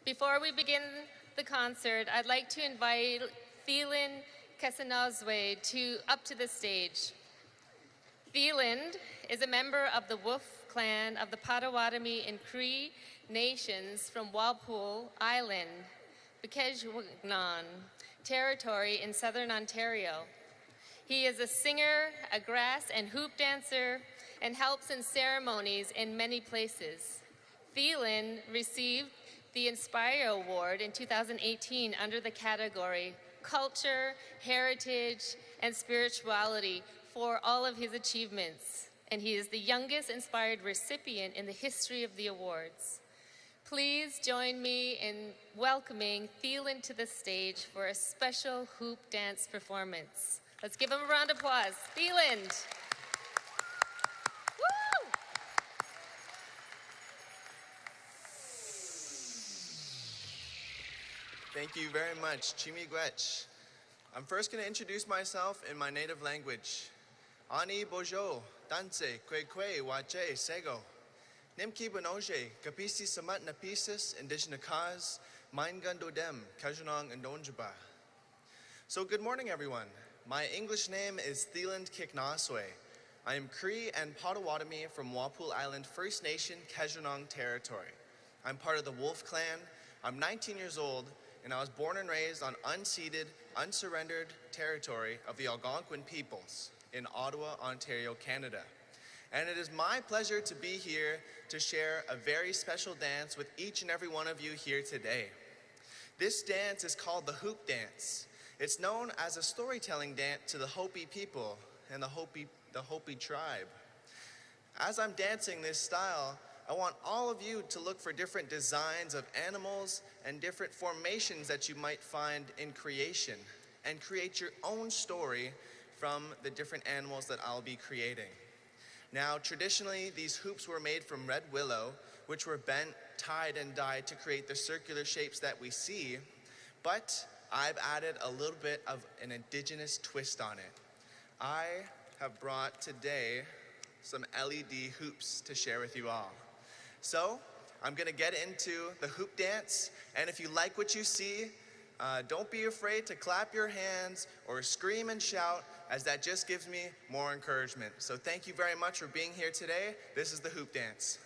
Before we begin the concert, I'd like to invite Thielen Kasanazwe up to the stage. Thielen is a member of the Wolf clan of the Potawatomi and Cree nations from Walpole Island, Bikejwagnon territory in southern Ontario. He is a singer, a grass and hoop dancer, and helps in ceremonies in many places. Thielen received the Inspire Award in 2018 under the category Culture, Heritage, and Spirituality for all of his achievements, and he is the youngest inspired recipient in the history of the awards. Please join me in welcoming Thielen to the stage for a special hoop dance performance. Let's give him a round of applause. Thielen! Woo! Thank you very much, Chimigwech. I'm first going to introduce myself in my native language. Ani bojo, danse, kwe wache, sego. Nimki bonoje, kapisi samat napisis, indigenous cause, mindgundo dem, kajanong and donjaba. So good morning, everyone. My English name is Thielen Kiknaswe. I am Cree and Potawatomi from Walpole Island First Nation, Kajanong territory. I'm part of the Wolf clan. I'm 19 years old, and I was born and raised on unceded, unsurrendered territory of the Algonquin peoples in Ottawa, Ontario, Canada. And it is my pleasure to be here to share a very special dance with each and every one of you here today. This dance is called the Hoop Dance. It's known as a storytelling dance to the Hopi people and the Hopi tribe. As I'm dancing this style, I want all of you to look for different designs of animals and different formations that you might find in creation and create your own story from the different animals that I'll be creating. Now, traditionally, these hoops were made from red willow, which were bent, tied, and dyed to create the circular shapes that we see, but I've added a little bit of an indigenous twist on it. I have brought today some LED hoops to share with you all. So I'm gonna get into the hoop dance, and if you like what you see, don't be afraid to clap your hands or scream and shout, as that just gives me more encouragement. So thank you very much for being here today. This is the hoop dance.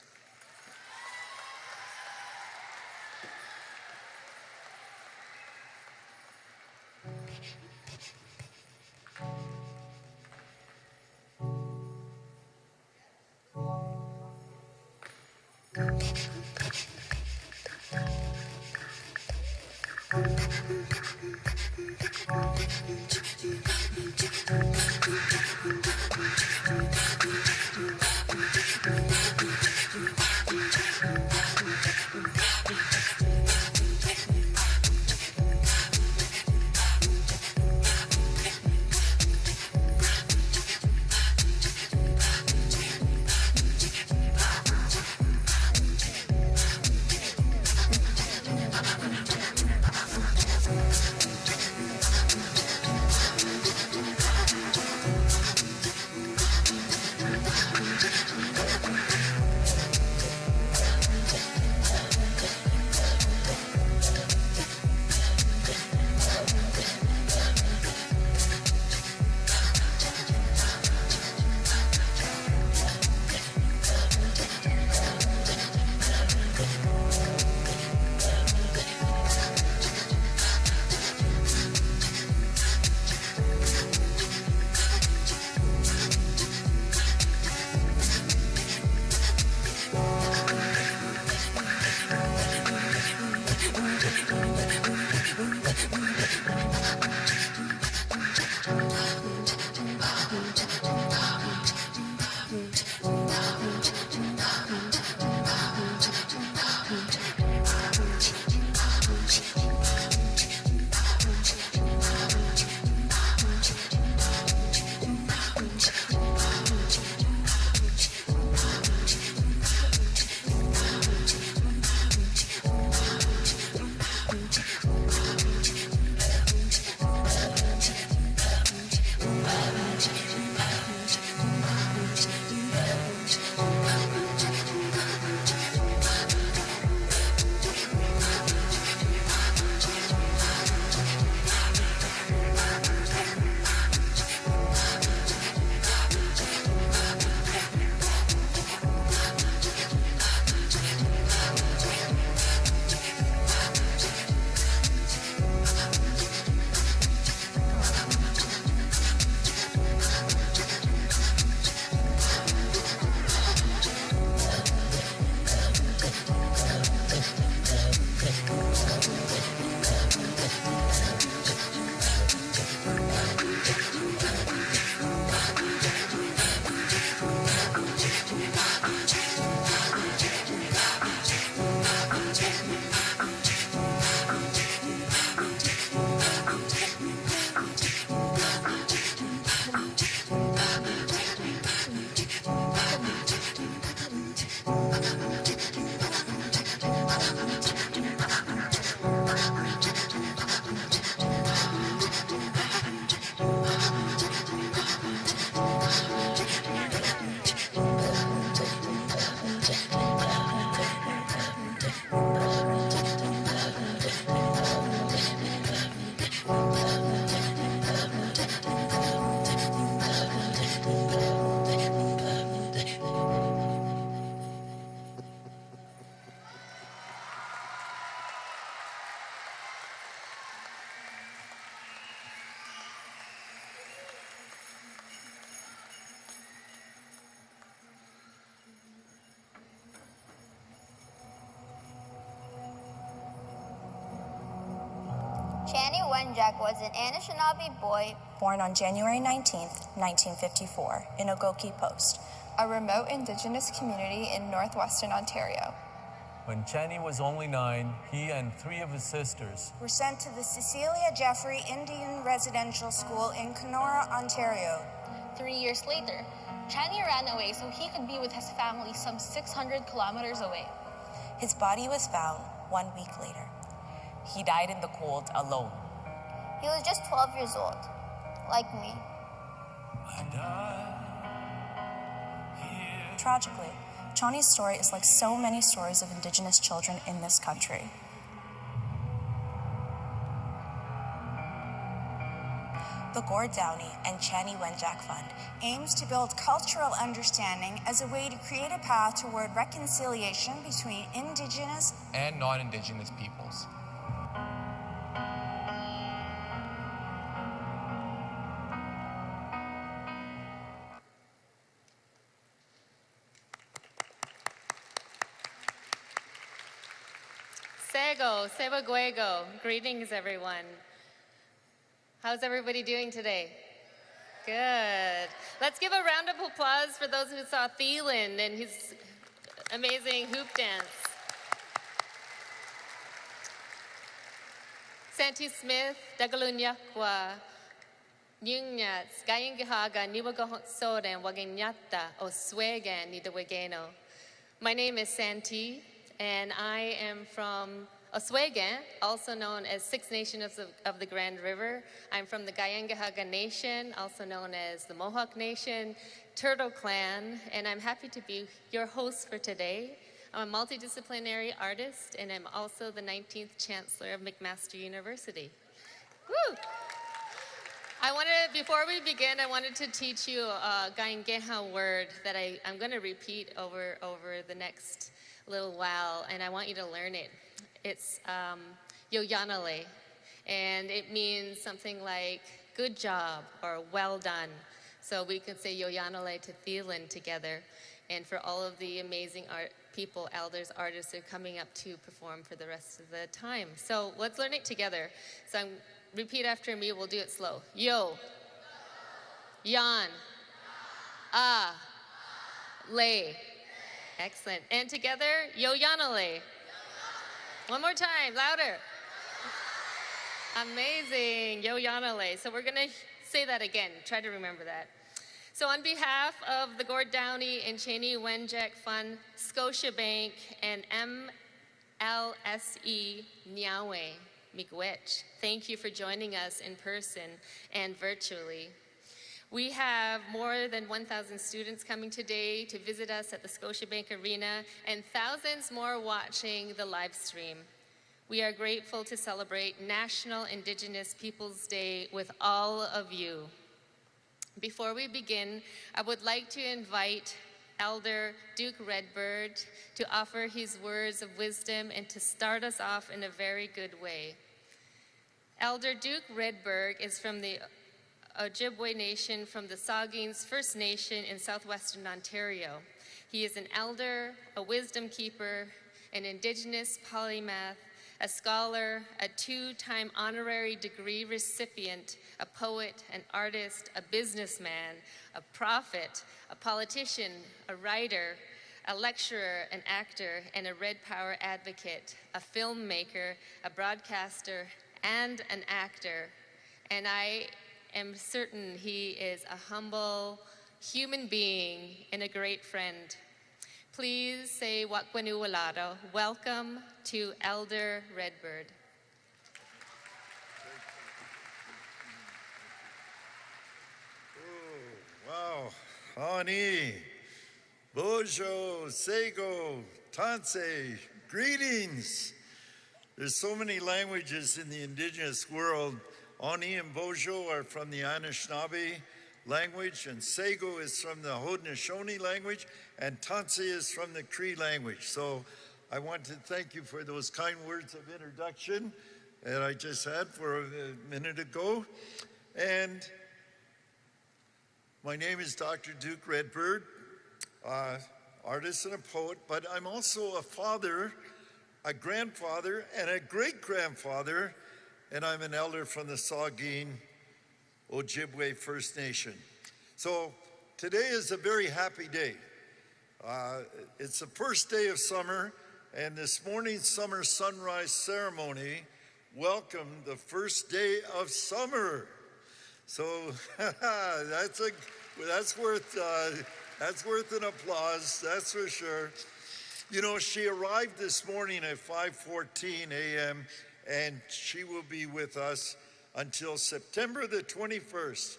Wenjack was an Anishinaabe boy born on January 19th, 1954, in Ogoki Post, a remote Indigenous community in northwestern Ontario. When Channy was only 9, he and 3 of his sisters were sent to the Cecilia Jeffrey Indian Residential School in Kenora, Ontario. 3 years later, Channy ran away so he could be with his family some 600 kilometers away. His body was found 1 week later. He died in the cold alone. He was just 12 years old, like me. Tragically, Channy's story is like so many stories of Indigenous children in this country. The Gord Downie and Channy Wenjack Fund aims to build cultural understanding as a way to create a path toward reconciliation between Indigenous and non-Indigenous peoples. Sego, Sebaguego. Greetings, everyone. How's everybody doing today? Good. Let's give a round of applause for those who saw Thielen and his amazing hoop dance. Santi Smith, Dagalunyakwa, Nyungyats, Gayingihaga, Niwagahosoden, Waganyata, Oswegan, Nidawegeno. My name is Santi, and I am from Oswegan, also known as Six Nations of the Grand River. I'm from the Gayingihaga Nation, also known as the Mohawk Nation, Turtle Clan, and I'm happy to be your host for today. I'm a multidisciplinary artist, and I'm also the 19th Chancellor of McMaster University. Woo! Before we begin, I wanted to teach you a Gayingiha word that I'm going to repeat over the next little while, and I want you to learn it. It's Yoyanale, and it means something like good job or well done. So we could say Yoyanale to Thielen together, and for all of the amazing people, elders, artists who are coming up to perform for the rest of the time. So let's learn it together. So repeat after me, we'll do it slow. Yo, yan, ah, lay. Excellent. And together, Yoyanale. One more time, louder. Amazing, Yoyanale. So we're gonna say that again. Try to remember that. So on behalf of the Gord Downie and Channy Wenjack Fund, Scotiabank, and MLSE Niawe Miigwech, thank you for joining us in person and virtually. We have more than 1,000 students coming today to visit us at the Scotiabank Arena and thousands more watching the live stream. We are grateful to celebrate National Indigenous Peoples Day with all of you. Before we begin, I would like to invite Elder Duke Redbird to offer his words of wisdom and to start us off in a very good way. Elder Duke Redbird is from the Ojibwe Nation from the Saugeen's First Nation in southwestern Ontario. He is an elder, a wisdom keeper, an Indigenous polymath, a scholar, a 2-time honorary degree recipient, a poet, an artist, a businessman, a prophet, a politician, a writer, a lecturer, an actor, and a Red Power advocate, a filmmaker, a broadcaster, and an actor. And I am certain he is a humble human being and a great friend. Please say Wakwanu Walado. Welcome to Elder Redbird. Oh, wow. Ani, Bojo, Sego, Tanse, greetings. There's so many languages in the Indigenous world. Ani and Bojo are from the Anishinaabe language, and Sego is from the Haudenosaunee language, and Tanse is from the Cree language. So I want to thank you for those kind words of introduction that I just had for a minute ago. And my name is Dr. Duke Redbird, artist and a poet, but I'm also a father, a grandfather, and a great-grandfather, and I'm an elder from the Saugeen Ojibwe First Nation. So today is a very happy day. It's the first day of summer, and this morning's summer sunrise ceremony welcomed the first day of summer. So that's worth an applause, that's for sure. You know, she arrived this morning at 5:14 a.m. and she will be with us until September the 21st.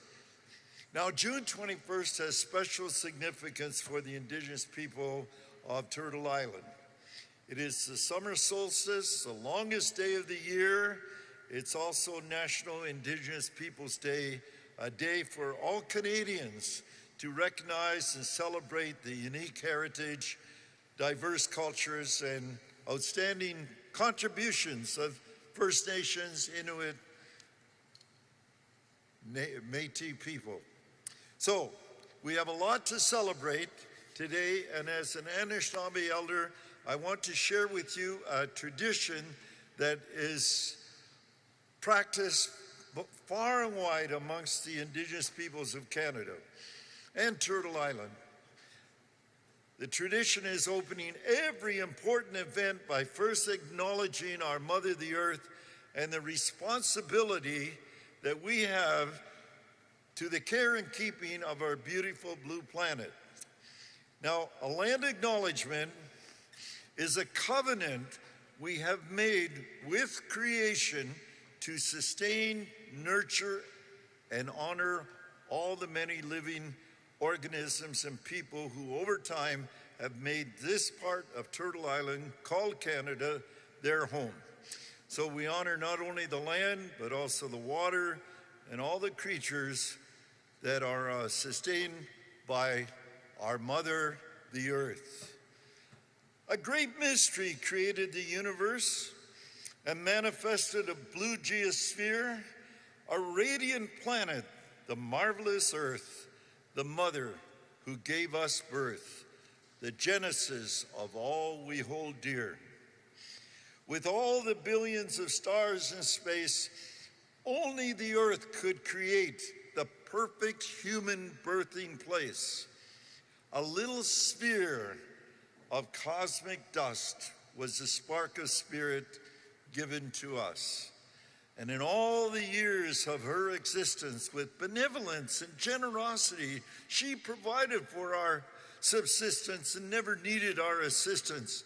Now, June 21st has special significance for the Indigenous people of Turtle Island. It is the summer solstice, the longest day of the year. It's also National Indigenous Peoples Day, a day for all Canadians to recognize and celebrate the unique heritage, diverse cultures, and outstanding contributions of First Nations, Inuit, Métis people. So, we have a lot to celebrate today, and as an Anishinaabe elder, I want to share with you a tradition that is practiced far and wide amongst the Indigenous peoples of Canada and Turtle Island. The tradition is opening every important event by first acknowledging our Mother the Earth and the responsibility that we have to the care and keeping of our beautiful blue planet. Now, a land acknowledgement is a covenant we have made with creation to sustain, nurture, and honor all the many living organisms and people who over time have made this part of Turtle Island, called Canada, their home. So we honor not only the land, but also the water and all the creatures that are sustained by our Mother, the Earth. A great mystery created the universe and manifested a blue geosphere, a radiant planet, the marvelous Earth, the Mother who gave us birth, the genesis of all we hold dear. With all the billions of stars in space, only the Earth could create the perfect human birthing place. A little sphere of cosmic dust was the spark of spirit given to us. And in all the years of her existence, with benevolence and generosity, she provided for our subsistence and never needed our assistance.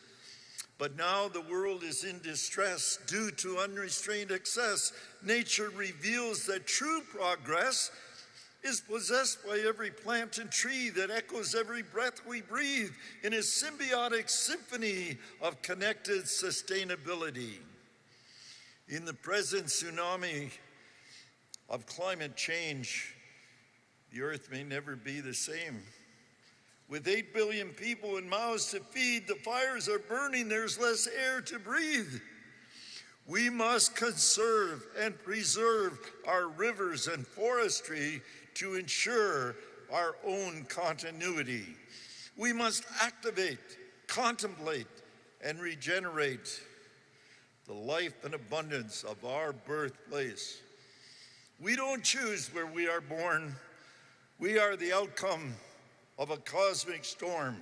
But now the world is in distress due to unrestrained excess. Nature reveals that true progress is possessed by every plant and tree that echoes every breath we breathe in a symbiotic symphony of connected sustainability. In the present tsunami of climate change, the Earth may never be the same. With 8 billion people and mouths to feed, the fires are burning, there's less air to breathe. We must conserve and preserve our rivers and forestry to ensure our own continuity. We must activate, contemplate, and regenerate the life and abundance of our birthplace. We don't choose where we are born. We are the outcome of a cosmic storm.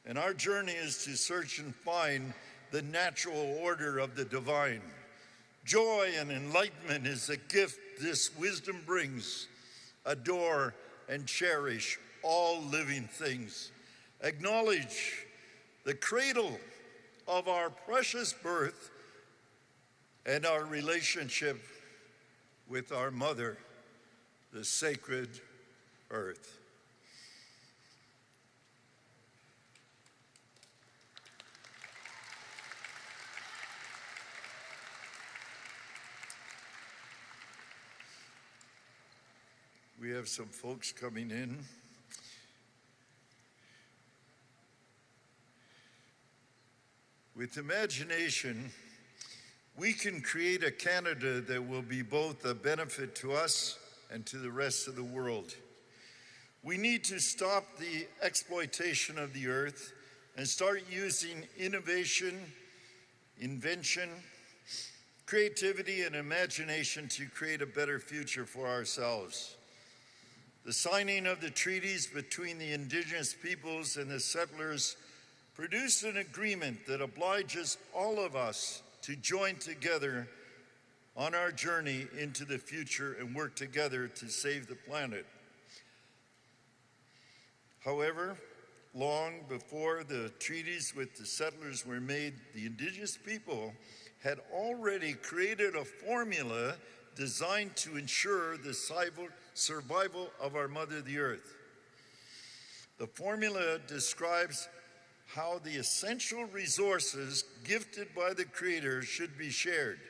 And our journey is to search and find the natural order of the divine. Joy and enlightenment is the gift this wisdom brings. Adore and cherish all living things. Acknowledge the cradle of our precious birth and our relationship with our Mother, the sacred Earth. We have some folks coming in. With imagination, we can create a Canada that will be both a benefit to us and to the rest of the world. We need to stop the exploitation of the earth and start using innovation, invention, creativity, and imagination to create a better future for ourselves. The signing of the treaties between the Indigenous peoples and the settlers produced an agreement that obliges all of us to join together on our journey into the future and work together to save the planet. However, long before the treaties with the settlers were made, the Indigenous people had already created a formula designed to ensure the survival of our Mother, the Earth. The formula describes how the essential resources gifted by the Creator should be shared.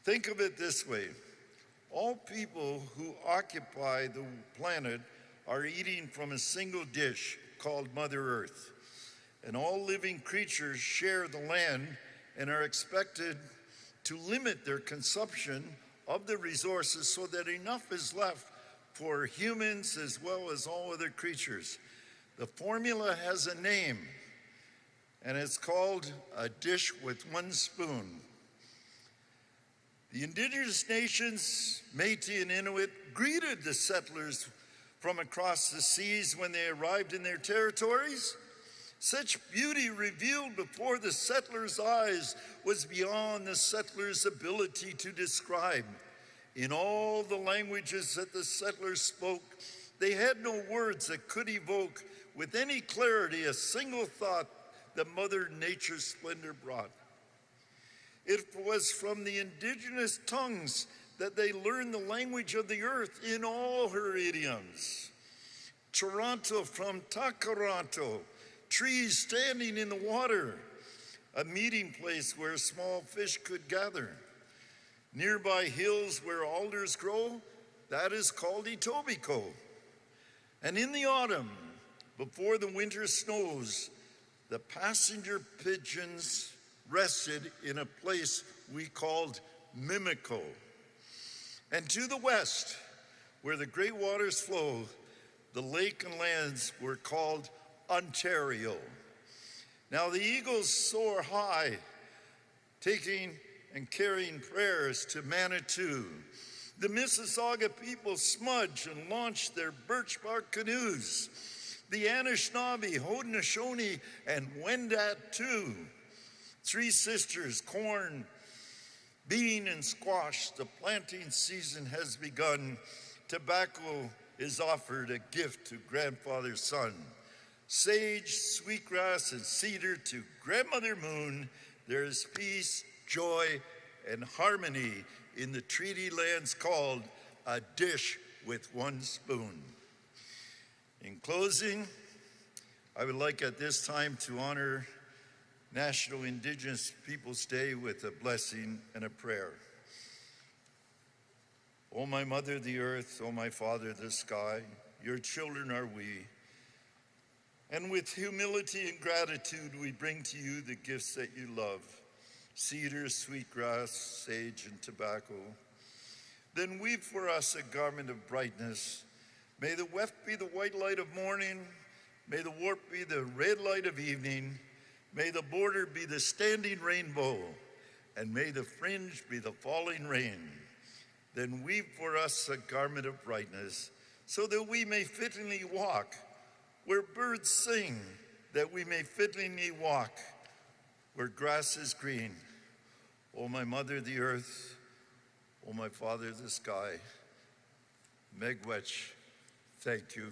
Think of it this way: all people who occupy the planet are eating from a single dish called Mother Earth, and all living creatures share the land and are expected to limit their consumption of the resources so that enough is left for humans as well as all other creatures. The formula has a name, and it's called a dish with one spoon. The Indigenous nations, Métis and Inuit, greeted the settlers from across the seas when they arrived in their territories. Such beauty revealed before the settlers' eyes was beyond the settlers' ability to describe. In all the languages that the settlers spoke, they had no words that could evoke with any clarity a single thought that Mother Nature's splendor brought. It was from the Indigenous tongues that they learned the language of the earth in all her idioms. Toronto from Takaranto, trees standing in the water, a meeting place where small fish could gather. Nearby hills where alders grow, that is called Etobicoke. And in the autumn, before the winter snows, the passenger pigeons rested in a place we called Mimico. And to the west, where the great waters flow, the lake and lands were called Ontario. Now the eagles soar high, taking and carrying prayers to Manitou. The Mississauga people smudge and launch their birch bark canoes. The Anishinaabe, Haudenosaunee, and Wendat too. Three sisters, corn, bean, and squash. The planting season has begun. Tobacco is offered a gift to grandfather's son. Sage, sweetgrass, and cedar to grandmother moon. There is peace, joy, and harmony in the treaty lands called a dish with one spoon. In closing, I would like at this time to honor National Indigenous Peoples Day with a blessing and a prayer. O my Mother, the earth, O my Father, the sky, your children are we. And with humility and gratitude, we bring to you the gifts that you love: cedar, sweetgrass, sage, and tobacco. Then weave for us a garment of brightness. May the weft be the white light of morning. May the warp be the red light of evening. May the border be the standing rainbow. And may the fringe be the falling rain. Then weave for us a garment of brightness, so that we may fittingly walk where birds sing, that we may fittingly walk where grass is green. O my Mother, the earth, O my Father, the sky, Megwetch, thank you.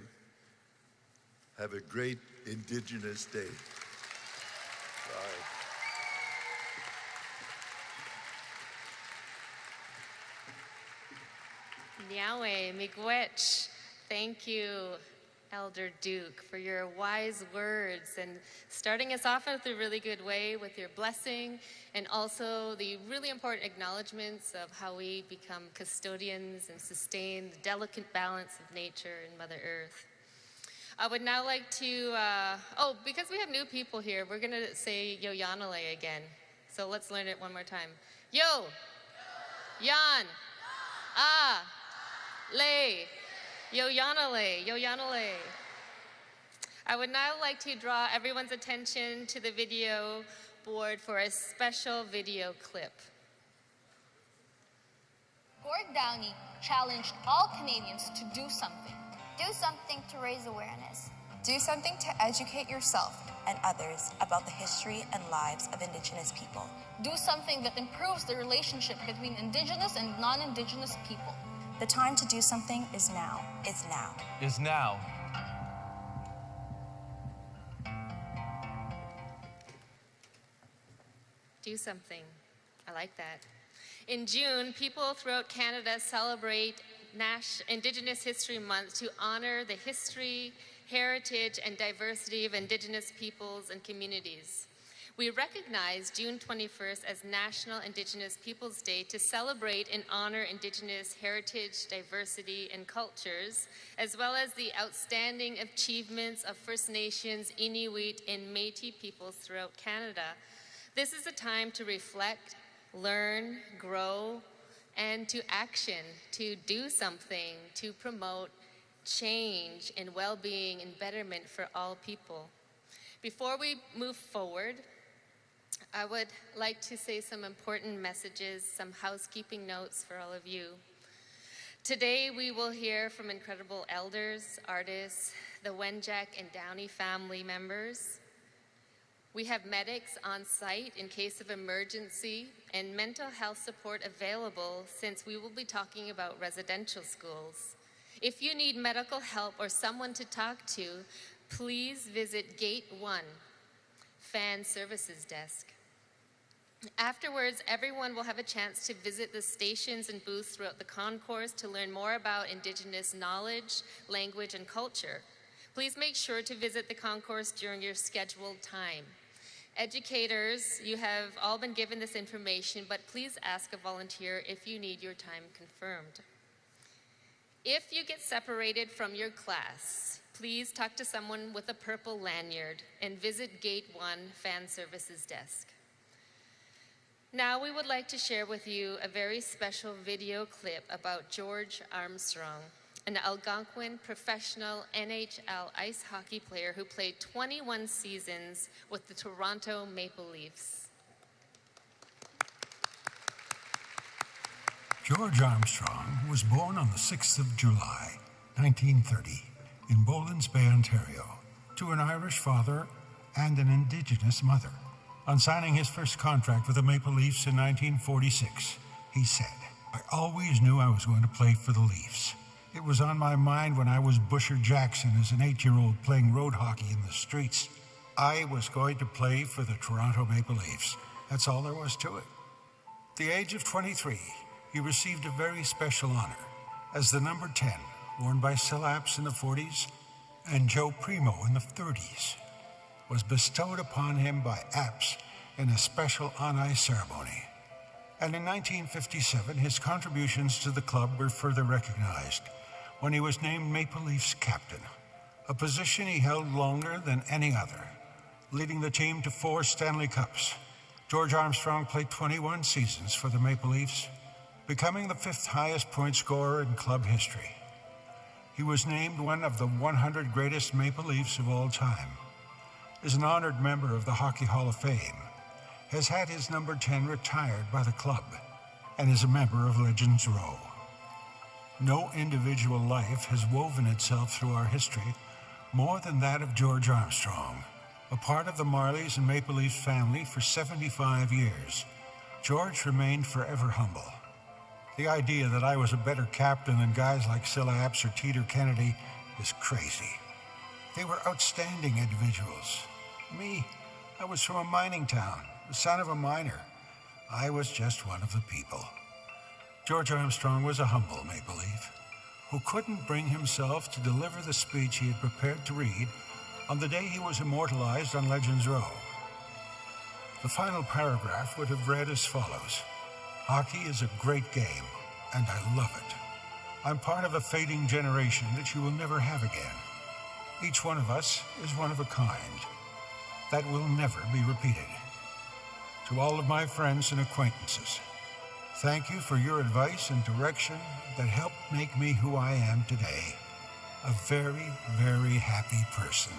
Have a great Indigenous Day. Bye. Niawe, Miigwech. Thank you, Elder Duke, for your wise words and starting us off with a really good way with your blessing, and also the really important acknowledgments of how we become custodians and sustain the delicate balance of nature and Mother Earth. I would now like to, because we have new people here, we're gonna say Yo Yanale again. So let's learn it one more time. Yo, Yan, Ah, Lay, Yo Yanale, Yo Yanale. I would now like to draw everyone's attention to the video board for a special video clip. Gord Downie challenged all Canadians to do something. Do something to raise awareness. Do something to educate yourself. And others about the history and lives of Indigenous people. Do something that improves the relationship between Indigenous and non-Indigenous people. The time to do something is now. Is now. Is now. Do something. I like that. In June, people throughout Canada celebrate Indigenous History Month to honor the history, heritage, and diversity of Indigenous peoples and communities. We recognize June 21st as National Indigenous Peoples Day to celebrate and honor Indigenous heritage, diversity, and cultures, as well as the outstanding achievements of First Nations, Inuit, and Métis peoples throughout Canada. This is a time to reflect, learn, grow, and to action, to do something, to promote change and well-being and betterment for all people. Before we move forward, I would like to say some important messages, some housekeeping notes for all of you. Today we will hear from incredible elders, artists, the Wenjack and Downie family members. We have medics on site in case of emergency and mental health support available since we will be talking about residential schools. If you need medical help or someone to talk to, please visit Gate 1, Fan Services Desk. Afterwards, everyone will have a chance to visit the stations and booths throughout the concourse to learn more about Indigenous knowledge, language, and culture. Please make sure to visit the concourse during your scheduled time. Educators, you have all been given this information, but please ask a volunteer if you need your time confirmed. If you get separated from your class, please talk to someone with a purple lanyard and visit Gate 1 Fan Services Desk. Now we would like to share with you a very special video clip about George Armstrong, an Algonquin professional NHL ice hockey player who played 21 seasons with the Toronto Maple Leafs. George Armstrong was born on the 6th of July, 1930, in Bolins Bay, Ontario, to an Irish father and an Indigenous mother. On signing his first contract with the Maple Leafs in 1946, he said, "I always knew I was going to play for the Leafs. It was on my mind when I was Busher Jackson as an 8-year-old playing road hockey in the streets. I was going to play for the Toronto Maple Leafs. That's all there was to it." At the age of 23, he received a very special honor as the number 10, worn by Silaps in the 40s and Joe Primo in the 30s, was bestowed upon him by Apps in a special on-ice ceremony. And in 1957, his contributions to the club were further recognized when he was named Maple Leafs captain, a position he held longer than any other, leading the team to 4 Stanley Cups. George Armstrong played 21 seasons for the Maple Leafs, becoming the 5th highest point scorer in club history. He was named one of the 100 greatest Maple Leafs of all time, is an honored member of the Hockey Hall of Fame, has had his number 10 retired by the club, and is a member of Legends Row. No individual life has woven itself through our history more than that of George Armstrong. A part of the Marlies and Maple Leafs family for 75 years, George remained forever humble. The idea that I was a better captain than guys like Cilla Apps or Teeter Kennedy is crazy. They were outstanding individuals. Me, I was from a mining town, the son of a miner. I was just one of the people. George Armstrong was a humble Maple Leaf who couldn't bring himself to deliver the speech he had prepared to read on the day he was immortalized on Legends Row. The final paragraph would have read as follows: "Hockey is a great game, and I love it. I'm part of a fading generation that you will never have again. Each one of us is one of a kind. That will never be repeated. To all of my friends and acquaintances, thank you for your advice and direction that helped make me who I am today. A very, very happy person."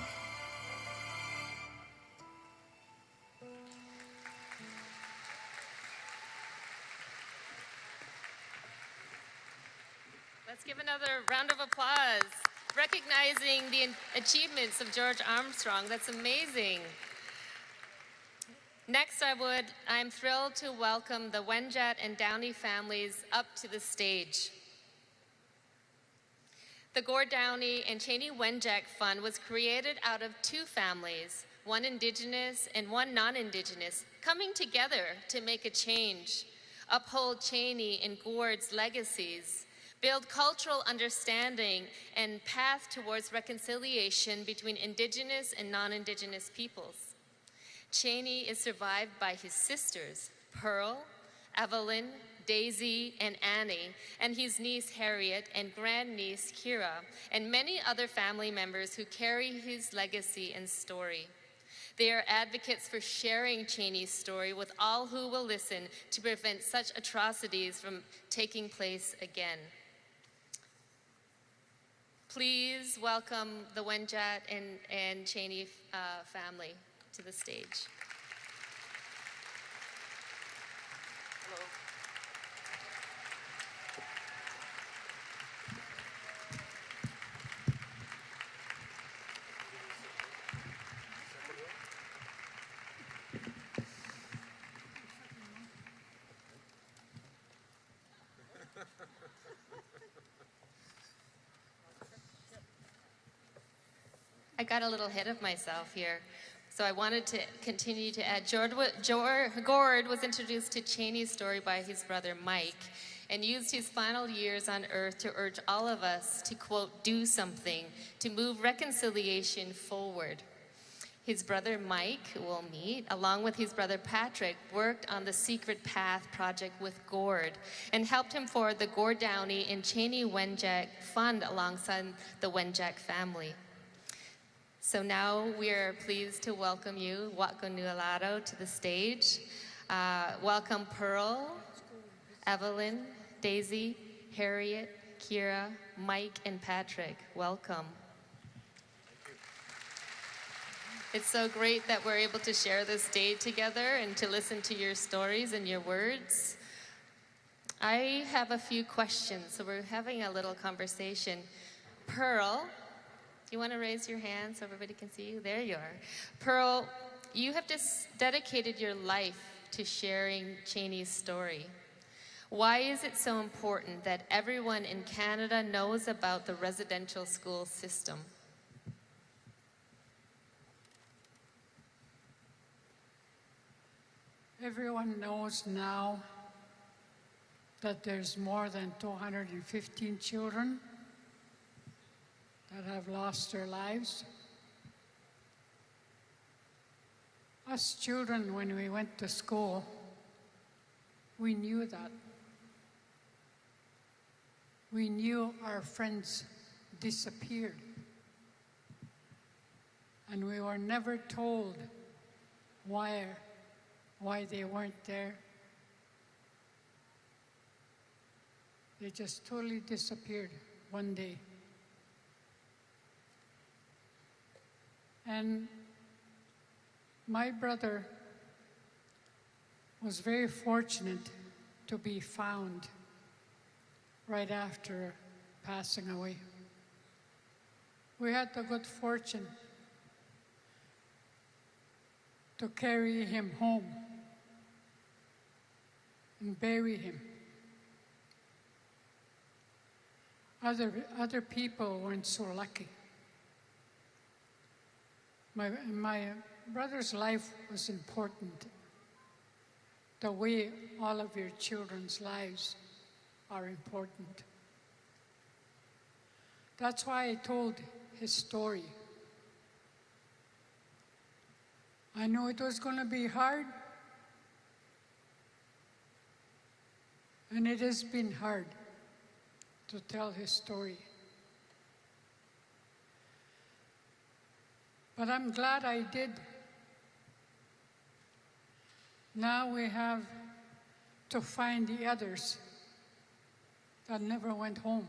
Let's give another round of applause, recognizing the achievements of George Armstrong. That's amazing. Next, I'm thrilled to welcome the Wenjack and Downie families up to the stage. The Gord Downie and Cheney Wenjack Fund was created out of two families, one Indigenous and one non-Indigenous, coming together to make a change, uphold Cheney and Gord's legacies, build cultural understanding and path towards reconciliation between Indigenous and non-Indigenous peoples. Cheney is survived by his sisters, Pearl, Evelyn, Daisy, and Annie, and his niece Harriet and grandniece Kira, and many other family members who carry his legacy and story. They are advocates for sharing Cheney's story with all who will listen to prevent such atrocities from taking place again. Please welcome the Wenjack and Cheney family to the stage. Hello. I got a little ahead of myself here. So I wanted to continue to add, Gord was introduced to Cheney's story by his brother Mike and used his final years on earth to urge all of us to, quote, do something, to move reconciliation forward. His brother Mike, who we'll meet, along with his brother Patrick, worked on the Secret Path project with Gord and helped him forward the Gord Downie and Cheney Wenjack Fund alongside the Wenjack family. So now we are pleased to welcome you, Wakanualado, to the stage. Welcome Pearl, Evelyn, Daisy, Harriet, Kira, Mike, and Patrick. Welcome. It's so great that we're able to share this day together and to listen to your stories and your words. I have a few questions, so we're having a little conversation. Pearl, you want to raise your hand so everybody can see you? There you are. Pearl, you have just dedicated your life to sharing Cheney's story. Why is it so important that everyone in Canada knows about the residential school system? Everyone knows now that there's more than 215 children that have lost their lives. Us children, when we went to school, we knew that. We knew our friends disappeared. And we were never told why they weren't there. They just totally disappeared one day. And my brother was very fortunate to be found right after passing away. We had the good fortune to carry him home and bury him. Other people weren't so lucky. My brother's life was important, the way all of your children's lives are important. That's why I told his story. I know it was going to be hard, and it has been hard to tell his story. But I'm glad I did. Now we have to find the others that never went home.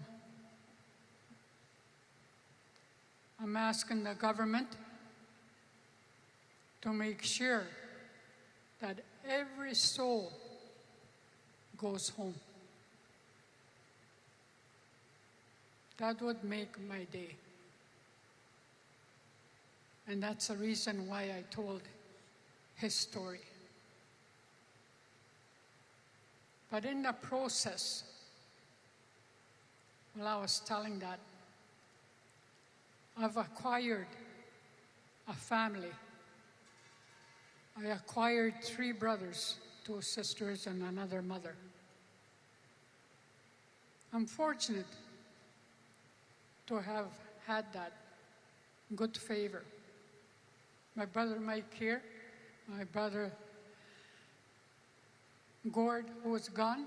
I'm asking the government to make sure that every soul goes home. That would make my day. And that's the reason why I told his story. But in the process, while I was telling that, I've acquired a family. I acquired 3 brothers, 2 sisters, and another mother. I'm fortunate to have had that good favor. My brother Mike here, my brother Gord, who was gone,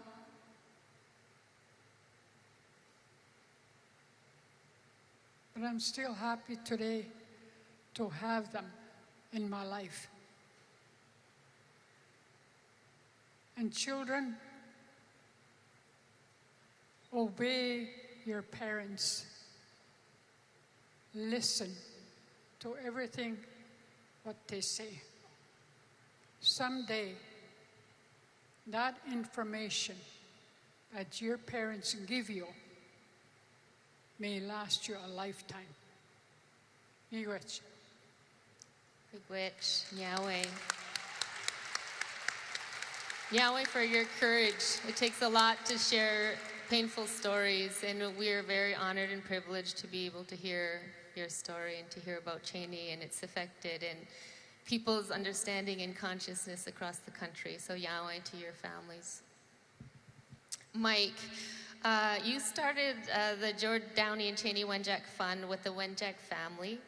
but I'm still happy today to have them in my life. And children, obey your parents. Listen to everything what they say. Someday, that information that your parents give you may last you a lifetime. Miigwech. Miigwech, Yahweh. Yahweh, for your courage. It takes a lot to share painful stories, and we are very honored and privileged to be able to hear your story and to hear about Cheney and its affected and people's understanding and consciousness across the country. So Yahweh to your families. Mike, you started the George Downie and Cheney Wenjack Fund with the Wenjack family.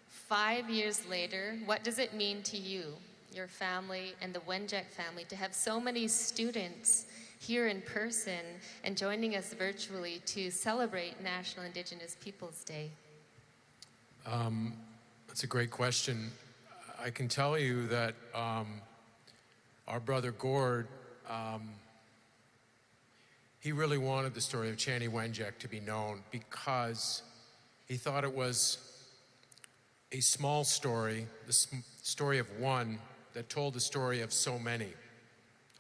5 years later, what does it mean to you, your family, and the Wenjack family to have so many students here in person and joining us virtually to celebrate National Indigenous Peoples Day? That's a great question. I can tell you that our brother Gord, he really wanted the story of Cheney Wenjack to be known because he thought it was a small story, the story of one that told the story of so many,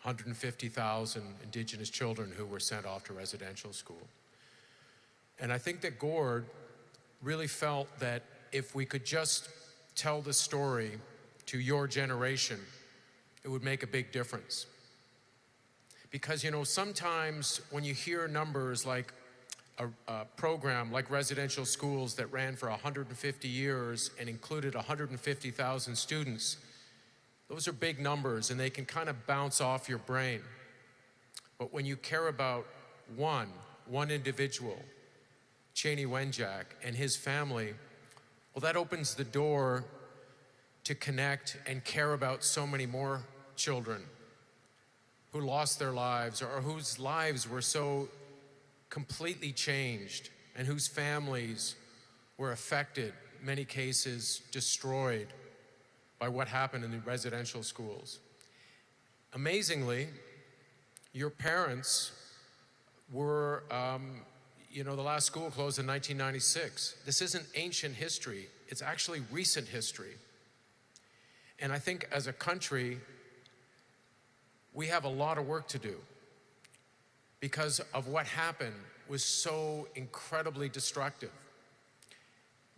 150,000 Indigenous children who were sent off to residential school. And I think that Gord really felt that if we could just tell the story to your generation, it would make a big difference. Because, you know, sometimes when you hear numbers like a program like residential schools that ran for 150 years and included 150,000 students, those are big numbers and they can kind of bounce off your brain. But when you care about one individual, Cheney Wenjack and his family, well, that opens the door to connect and care about so many more children who lost their lives or whose lives were so completely changed and whose families were affected, in many cases destroyed by what happened in the residential schools. Amazingly, your parents were, you know, the last school closed in 1996. This isn't ancient history, it's actually recent history. And I think as a country, we have a lot of work to do because of what happened was so incredibly destructive.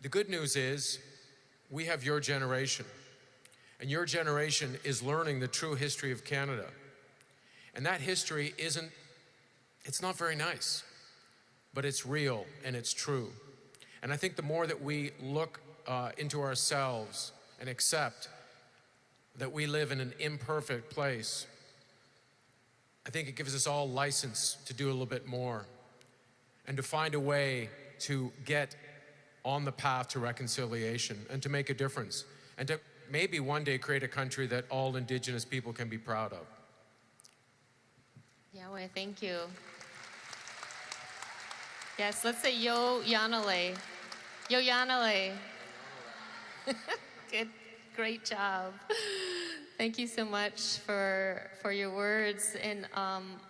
The good news is we have your generation, and your generation is learning the true history of Canada. And that history it's not very nice, but it's real and it's true. And I think the more that we look into ourselves and accept that we live in an imperfect place, I think it gives us all license to do a little bit more and to find a way to get on the path to reconciliation and to make a difference and to maybe one day create a country that all Indigenous people can be proud of. Yahweh, thank you. Yes, let's say Yo Yanale. Yo Yanale. Good, great job. Thank you so much for your words, and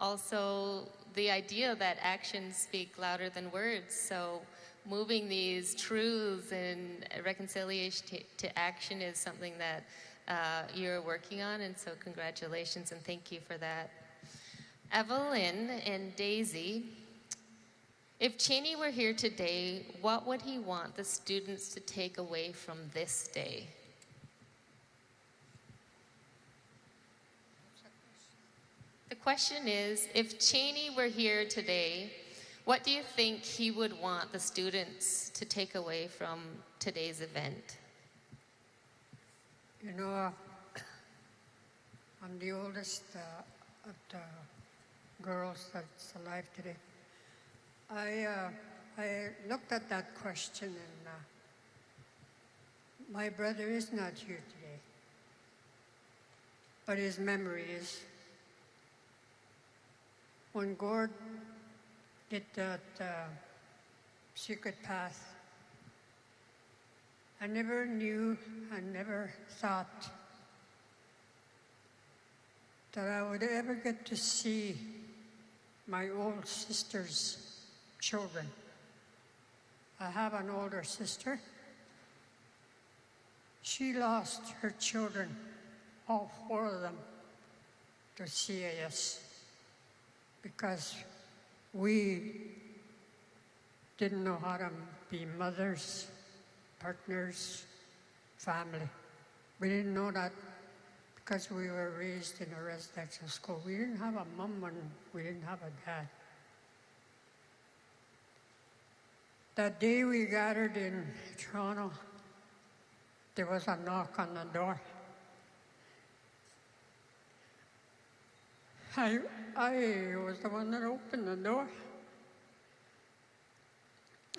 also the idea that actions speak louder than words. So moving these truths and reconciliation to action is something that you're working on, and so congratulations and thank you for that. Evelyn and Daisy, If Cheney were here today, what would he want the students to take away from this day? The question is, if Cheney were here today, what do you think he would want the students to take away from today's event? You know, I'm the oldest of the girls that's alive today. I looked at that question, and my brother is not here today, but his memory is. When Gord did that secret path, I never knew, I never thought that I would ever get to see my old sister's children. I have an older sister. She lost her children, all 4 of them, to CAS because we didn't know how to be mothers, partners, family. We didn't know that because we were raised in a residential school. We didn't have a mom and we didn't have a dad. That day we gathered in Toronto, there was a knock on the door. I was the one that opened the door.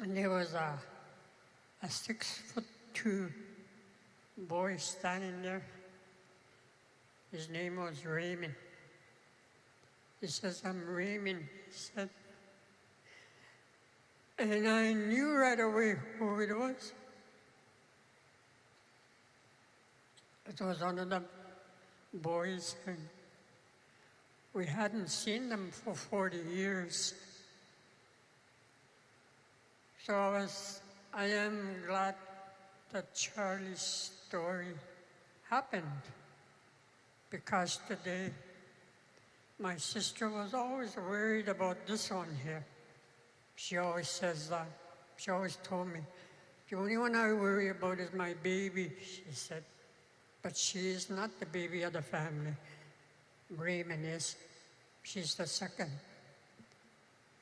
And there was a 6'2" boy standing there. His name was Raymond. He says, "I'm Raymond," he said. And I knew right away who it was. It was one of the boys, and we hadn't seen them for 40 years. So I am glad that Charlie's story happened, because today my sister was always worried about this one here. She always says that. She always told me, "The only one I worry about is my baby," she said. But she is not the baby of the family. Raymond is. She's the second.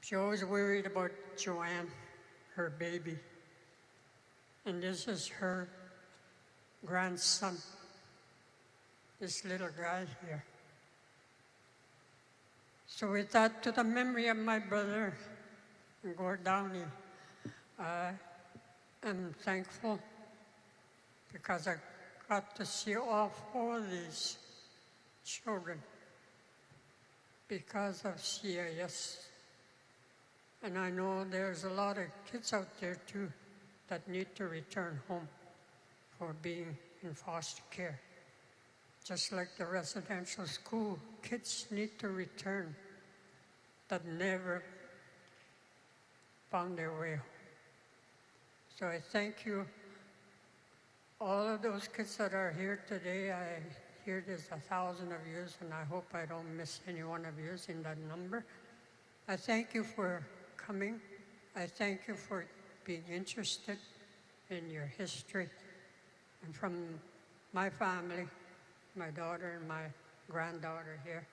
She always worried about Joanne, her baby. And this is her grandson, this little guy here. So with that, to the memory of my brother, Gord Downie, I am thankful because I got to see all 4 of these children because of CIS. And I know there's a lot of kids out there too that need to return home for being in foster care. Just like the residential school, kids need to return that never found their way home. So I thank you, all of those kids that are here today. I hear there's 1,000 of you, and I hope I don't miss any one of you in that number. I thank you for coming. I thank you for being interested in your history. And from my family, my daughter and my granddaughter here,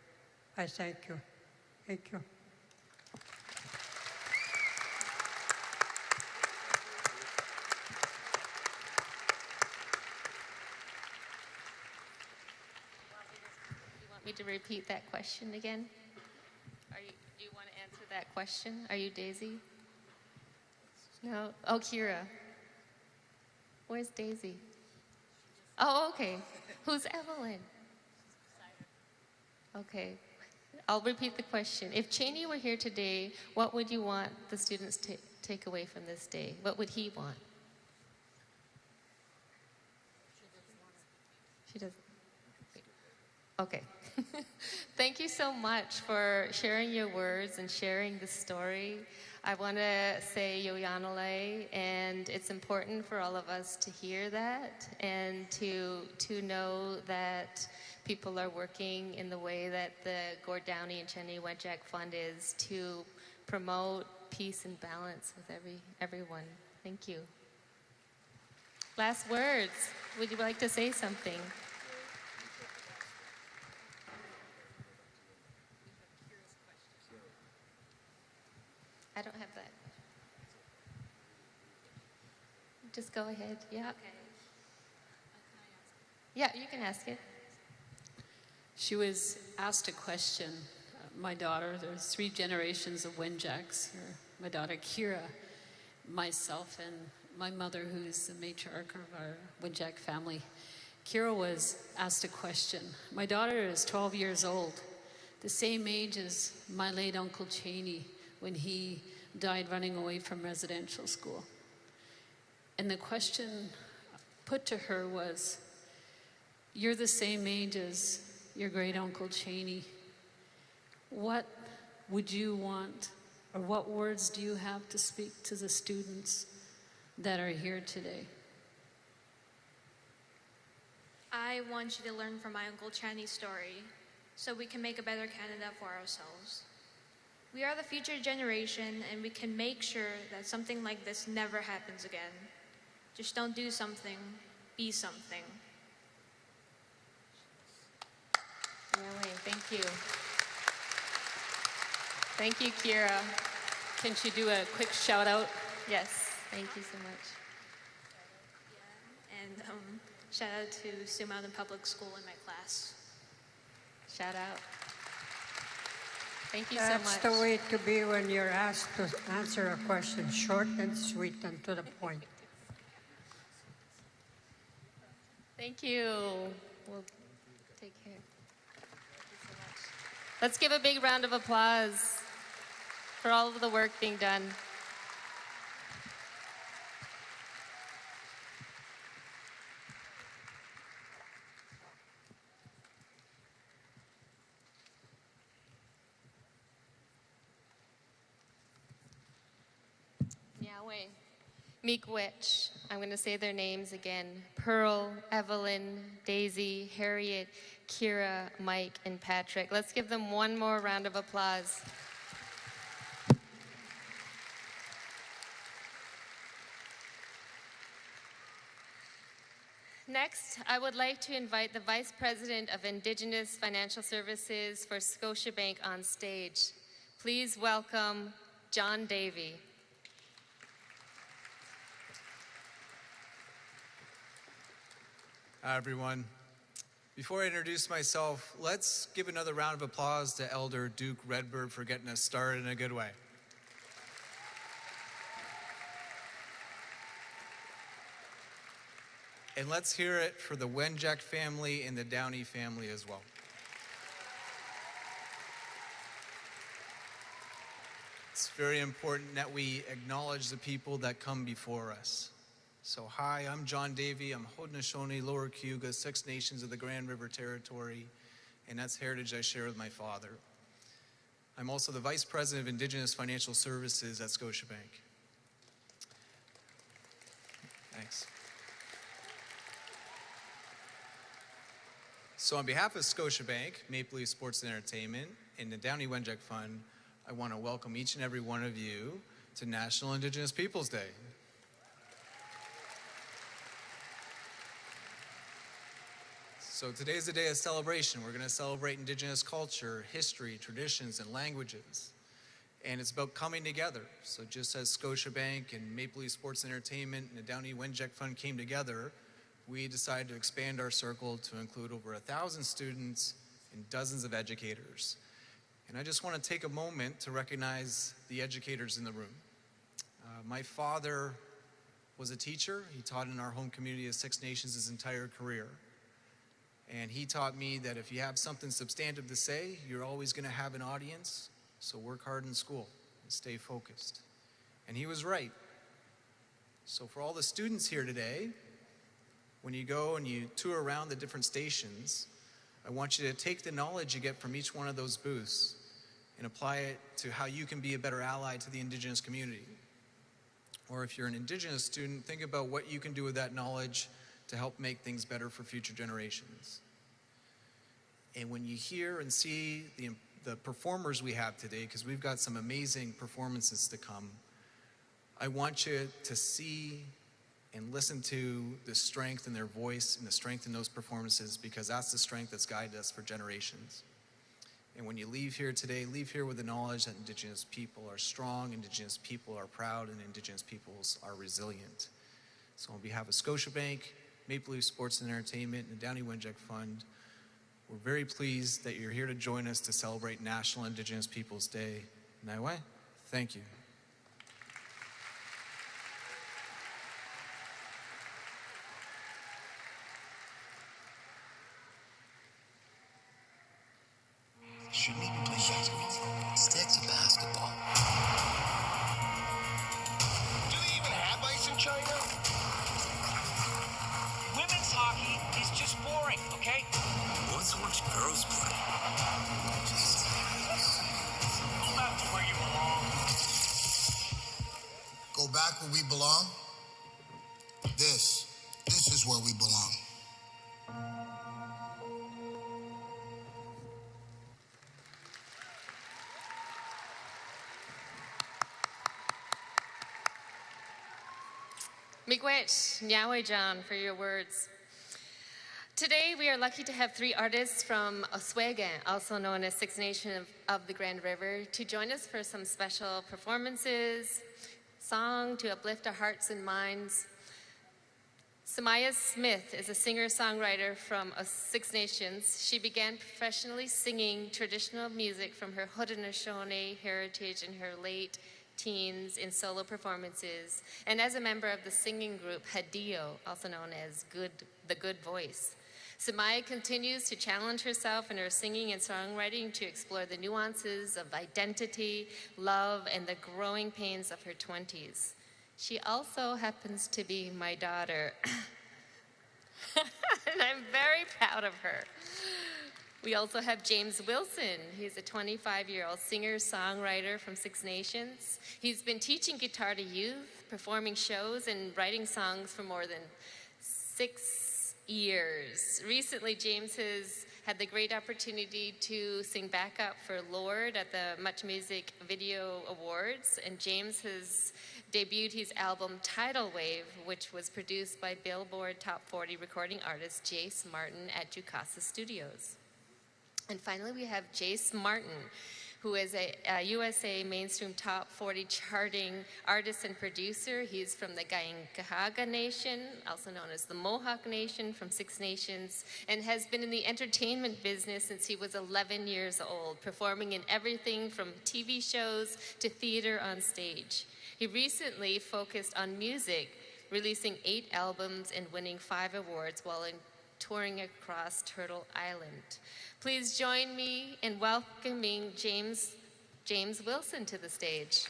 I thank you. Thank you. Me to repeat that question again? Do you want to answer that question? Are you Daisy? No? Oh, Kira. Where's Daisy? Oh, okay. Who's Evelyn? Okay. I'll repeat the question. If Cheney were here today, what would you want the students to take away from this day? What would he want? She doesn't. Okay. Thank you so much for sharing your words and sharing the story. I want to say Yoyanale, and it's important for all of us to hear that and to know that people are working in the way that the Gord Downie and Cheney Wenjack Fund is to promote peace and balance with everyone. Thank you. Last words. Would you like to say something? I don't have that. Just go ahead. Yeah. Okay. Yeah, you can ask it. She was asked a question. My daughter, there's 3 generations of Wenjacks here. My daughter Kira, myself, and my mother, who's the matriarch of our Wenjack family. Kira was asked a question. My daughter is 12 years old, the same age as my late Uncle Cheney when he died running away from residential school. And the question put to her was, you're the same age as your great Uncle Cheney. What would you want, or what words do you have to speak to the students that are here today? I want you to learn from my Uncle Channy's story so we can make a better Canada for ourselves. We are the future generation, and we can make sure that something like this never happens again. Just don't do something, be something. Thank you. Thank you, Kira. Can she do a quick shout out? Yes, thank you so much. And shout out to Sioux Mountain Public School in my class. Shout out. Thank you so That's much. the way to be when you're asked to answer a question, short and sweet and to the point. Thank you. We'll take care. Thank you so much. Let's give a big round of applause for all of the work being done. Yahweh. Miigwech. I'm going to say their names again. Pearl, Evelyn, Daisy, Harriet, Kira, Mike, and Patrick. Let's give them one more round of applause. Next, I would like to invite the Vice President of Indigenous Financial Services for Scotiabank on stage. Please welcome John Davey. Hi, everyone. Before I introduce myself, let's give another round of applause to Elder Duke Redbird for getting us started in a good way. And let's hear it for the Wenjack family and the Downie family as well. It's very important that we acknowledge the people that come before us. So hi, I'm John Davey. I'm Haudenosaunee, Lower Cayuga, 6 Nations of the Grand River Territory, and that's heritage I share with my father. I'm also the Vice President of Indigenous Financial Services at Scotiabank. Thanks. So on behalf of Scotiabank, Maple Leaf Sports and Entertainment, and the Downie Wenjack Fund, I want to welcome each and every one of you to National Indigenous Peoples Day. So today is a day of celebration. We're going to celebrate Indigenous culture, history, traditions, and languages. And it's about coming together. So just as Scotiabank and Maple Leaf Sports and Entertainment and the Downie Wenjack Fund came together, we decided to expand our circle to include over 1,000 students and dozens of educators. And I just want to take a moment to recognize the educators in the room. My father was a teacher. He taught in our home community of 6 Nations his entire career. And he taught me that if you have something substantive to say, you're always going to have an audience. So work hard in school and stay focused. And he was right. So for all the students here today, when you go and you tour around the different stations, I want you to take the knowledge you get from each one of those booths and apply it to how you can be a better ally to the Indigenous community. Or if you're an Indigenous student, think about what you can do with that knowledge to help make things better for future generations. And when you hear and see the performers we have today, because we've got some amazing performances to come, I want you to see and listen to the strength in their voice and the strength in those performances, because that's the strength that's guided us for generations. And when you leave here today, leave here with the knowledge that Indigenous people are strong, Indigenous people are proud, and Indigenous peoples are resilient. So on behalf of Scotiabank, Maple Leaf Sports and Entertainment, and the Downie Wenjack Fund, we're very pleased that you're here to join us to celebrate National Indigenous Peoples Day. Naiwai, thank you. Shouldn't even play basketball. Stick to basketball. Do they even have ice in China? Women's hockey is just boring, okay? Let's watch girls play. Go back to where you belong. Go back where we belong? This is where we belong. Miigwech, Nyawe John, for your words. Today, we are lucky to have 3 artists from Oswego, also known as Six Nations of the Grand River, to join us for some special performances, song to uplift our hearts and minds. Samaya Smith is a singer-songwriter from Six Nations. She began professionally singing traditional music from her Haudenosaunee heritage in her late teens in solo performances, and as a member of the singing group Hadio, also known as the Good Voice. Samaya continues to challenge herself in her singing and songwriting to explore the nuances of identity, love, and the growing pains of her 20s. She also happens to be my daughter, and I'm very proud of her. We also have James Wilson. He's a 25-year-old singer-songwriter from Six Nations. He's been teaching guitar to youth, performing shows, and writing songs for more than 6 years. Recently, James has had the great opportunity to sing backup for Lord at the Much Music Video Awards, and James has debuted his album Tidal Wave, which was produced by Billboard Top 40 recording artist Jace Martin at Jukasa Studios. And finally, we have Jace Martin, who is a USA mainstream top 40 charting artist and producer. He's from the Gaingahaga Nation, also known as the Mohawk Nation, from Six Nations, and has been in the entertainment business since he was 11 years old, performing in everything from TV shows to theater on stage. He recently focused on music, releasing 8 albums and winning 5 awards while touring across Turtle Island. Please join me in welcoming James Wilson to the stage.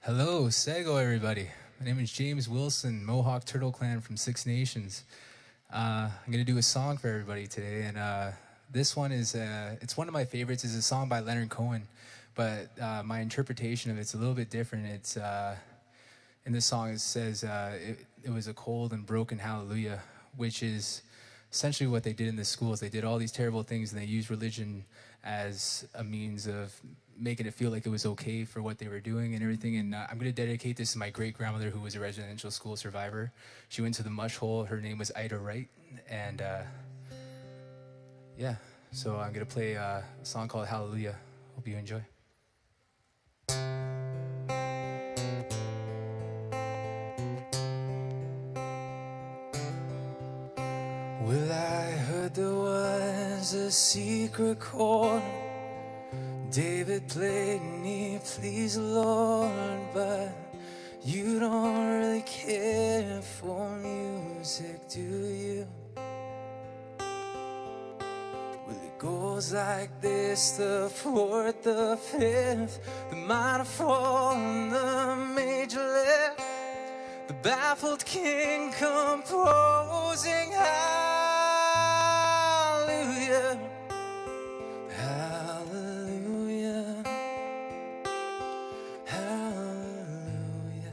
Hello, Sego, everybody. My name is James Wilson, Mohawk Turtle Clan from Six Nations. I'm going to do a song for everybody today, and this one is, it's one of my favorites. It's a song by Leonard Cohen, but my interpretation of it's a little bit different. It's, in this song it says, it was a cold and broken hallelujah, which is essentially what they did in the schools. They did all these terrible things, and they used religion as a means of making it feel like it was okay for what they were doing and everything. And I'm going to dedicate this to my great-grandmother, who was a residential school survivor. She went to the mush hole. Her name was Ida Wright. And yeah, so I'm going to play a song called Hallelujah. Hope you enjoy. Well, I heard there was a secret chord David played me, please Lord, but you don't really care for music, do you? Well, it goes like this: the fourth, the fifth, the minor fall, and the major lift, the baffled king composing hallelujah. Hallelujah, hallelujah.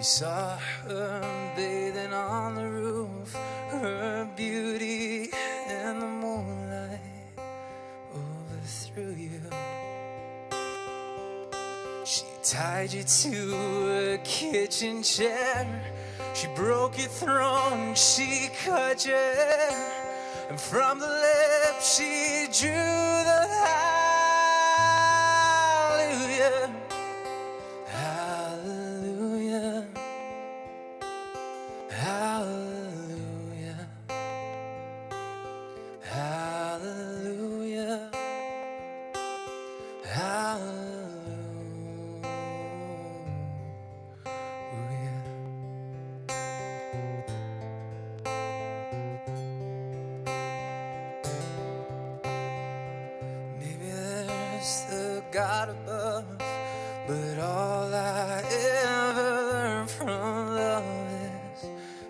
saw her bathing on the roof, her beauty and the moonlight overthrew you. She tied you to a kitchen chair, she broke your throne, she cut your hair, and from the lips she drew the hallelujah. Hallelujah, hallelujah, hallelujah, hallelujah. Maybe there's the God above, but all I ever learned from love is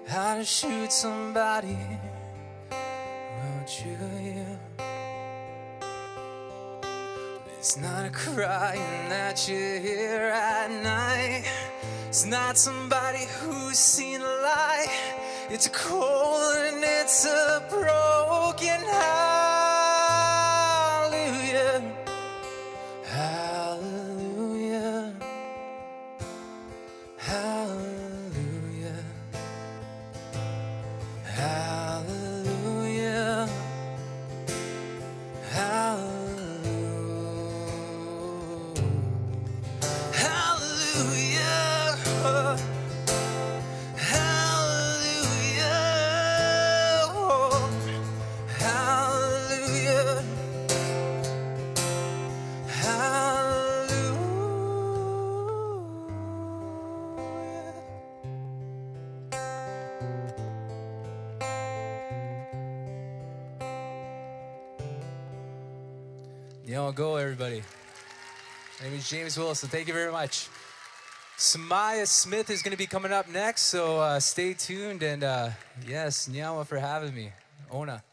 how to shoot somebody who drew you. It's not a crying that you hear at night. It's not somebody who's seen a light. It's a cold and it's a broken hallelujah. Hallelujah, hallelujah, hallelujah, hallelujah, hallelujah, hallelujah, Yo, go everybody. My name is James Wilson. Thank you very much. Samaya Smith is going to be coming up next, so stay tuned. And yes, Nyawa for having me. Ona.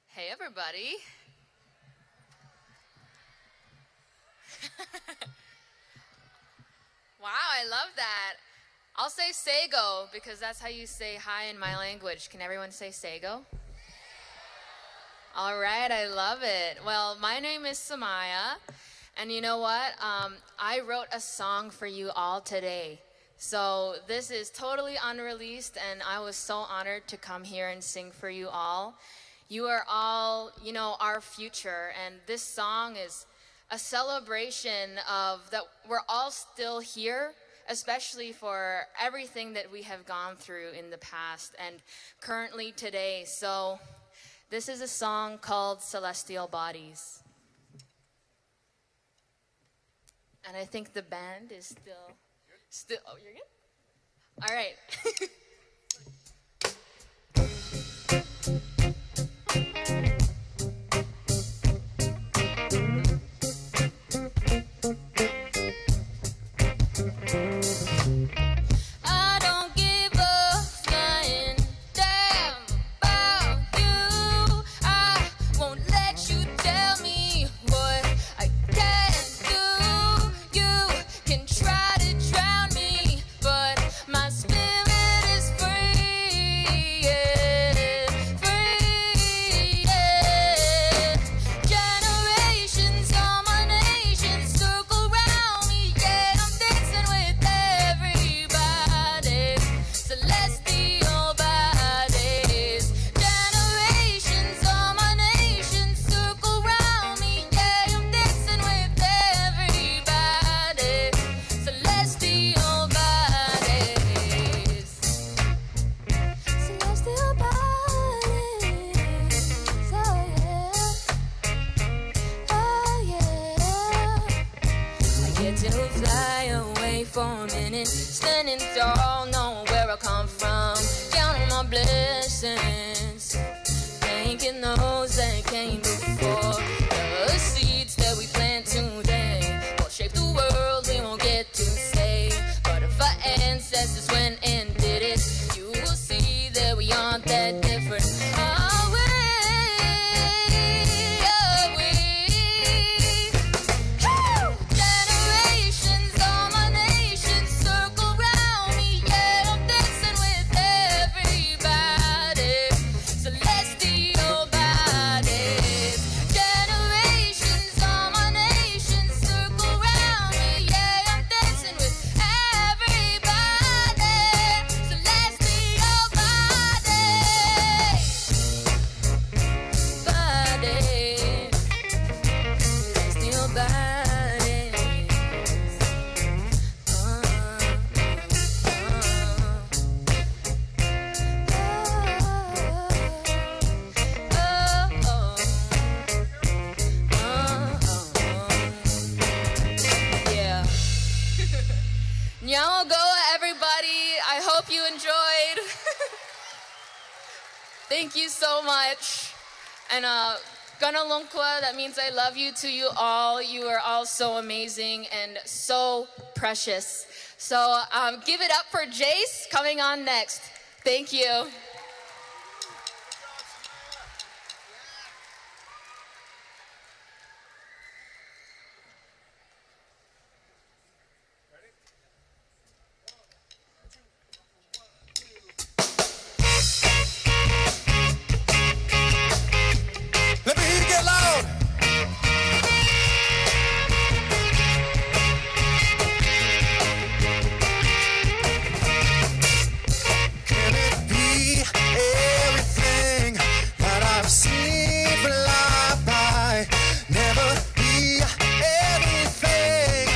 Hey, everybody. Wow, I love that. I'll say Sego because that's how you say hi in my language. Can everyone say Sego? All right, I love it. Well, my name is Samaya, and you know what? I wrote a song for you all today. So this is totally unreleased, and I was so honored to come here and sing for you all. You are all, you know, our future, and this song is a celebration of that we're all still here, especially for everything that we have gone through in the past and currently today. So this is a song called Celestial Bodies. And I think the band is still, oh, you're good? All right. I don't give a flying damn about you. I won't let you tell me what I can't do. You can try to drown me, but my spirit is free, yeah, free, yeah. Generations on my nation circle round me, yeah. I'm dancing with everybody, celestial bodies. Generations on my nation circle round me, yeah. I'm dancing with everybody, celestial bodies. Celestial bodies, oh yeah, oh yeah. I get to fly away for a minute, standing tall, knowing where I come from, counting my blessings, thanking those that came before. The seeds that we plant today will shape the world we won't get enjoyed. Thank you so much. And Ganalungkwa, that means I love you to you all. You are all so amazing and so precious. So give it up for Jace coming on next. Thank you. Let me hear you get loud. Can it be everything that I've seen fly by? Never be anything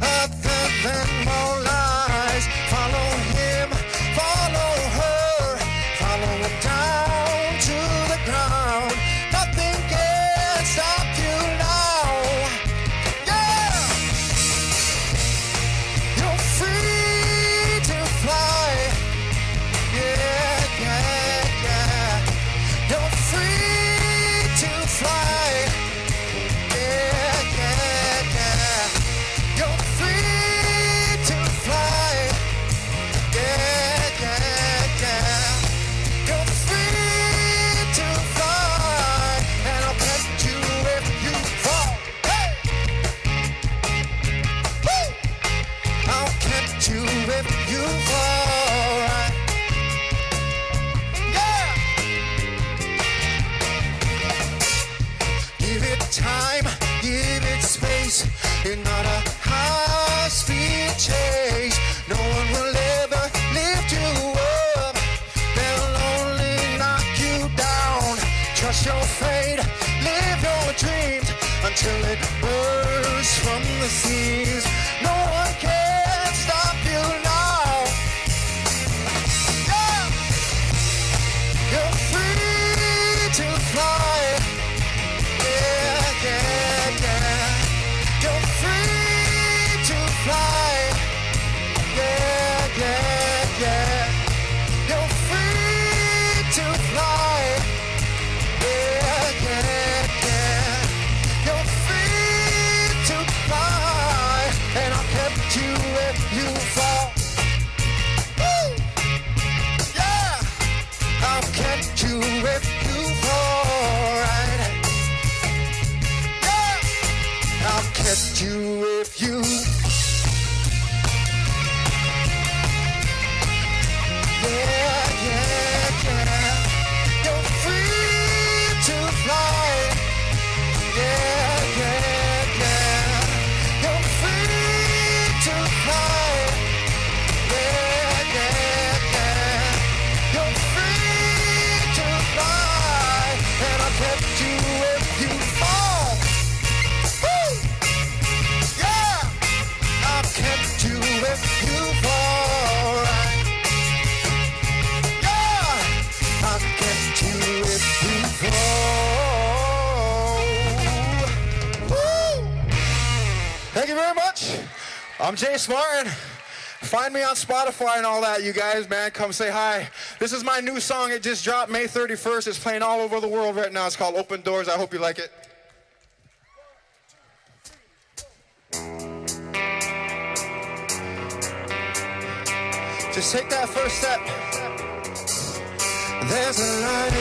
other than more lies. Follow him, follow her, follow him down to the ground. Nothing can stop you now. Yeah! You're free to fly. Yeah, yeah, yeah. You're free to fly. Yeah, yeah, yeah. You're free to fly. Yeah, yeah, yeah. You're free to fly, and I'll catch you if you fall. Hey! Woo! I'll catch you if you fall. Right? Yeah! Give it time, give it space. You're not a high-speed chase. No one will ever lift you up. They'll only knock you down. Trust your fate, live your dreams until it bursts from the seas. No one can stop you now. Yeah! You're free to fly. Yeah, yeah, yeah. You're free to fly. Yeah, yeah, yeah. You're free to fly. Yeah, yeah, yeah. You're free to fly, and I'll catch you if you fall. Woo! Yeah! I'll catch you if you fall. Right? Yeah! I'll catch you if you. Yeah, yeah, yeah. You're free to fly. Yeah, yeah, yeah. You're free to fly. Yeah, yeah, yeah. You're free to fly, and I'll catch you if you fall. Woo! Yeah! I'll catch you if you fall. Right? Yeah! I'll catch you if you fall. Woo! Thank you very much. I'm Jace Martin. Find me on Spotify and all that, you guys, man. Come say hi. This is my new song. It just dropped May 31st. It's playing all over the world right now. It's called Open Doors. I hope you like it. Just take that first step. There's a light